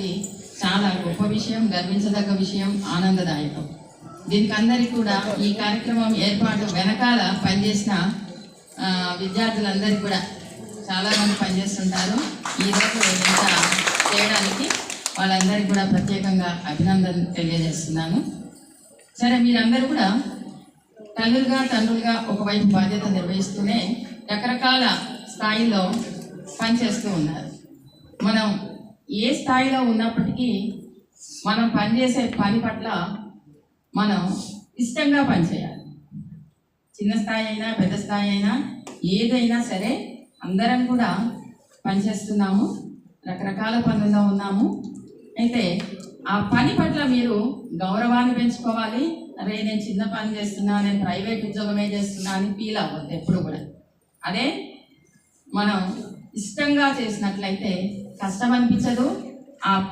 ఇది చాలా గొప్ప విషయం, గర్వించదగ్గ విషయం, ఆనందదాయకం. దీనికి అందరికీ కూడా ఈ కార్యక్రమం ఏర్పాటు వెనకాల పనిచేసిన విద్యార్థులందరికీ కూడా చాలామంది పనిచేస్తుంటారు. ఈరోజు ఇంత చేయడానికి వాళ్ళందరికీ కూడా ప్రత్యేకంగా అభినందనలు తెలియజేస్తున్నాను. సరే, మీరందరూ కూడా తల్లులుగా తండ్రులుగా ఒకవైపు బాధ్యత నిర్వహిస్తూనే రకరకాల స్థాయిలో పనిచేస్తూ ఉన్నారు. మనం ఏ స్థాయిలో ఉన్నప్పటికీ మనం పనిచేసే పని పట్ల మనం ఇష్టంగా పనిచేయాలి. చిన్న స్థాయి అయినా పెద్ద స్థాయి అయినా ఏదైనా సరే అందరం కూడా పనిచేస్తున్నాము, రకరకాల పనుల్లో ఉన్నాము. అయితే ఆ పని పట్ల మీరు గౌరవాన్ని పెంచుకోవాలి. అరే, నేను చిన్న పని చేస్తున్నా, నేను ప్రైవేట్ ఉద్యోగమే చేస్తున్నా అని ఫీల్ అవ్వద్దు ఎప్పుడు కూడా. అదే మనం ఇష్టంగా చేసినట్లయితే కష్టం అనిపించదు. ఆ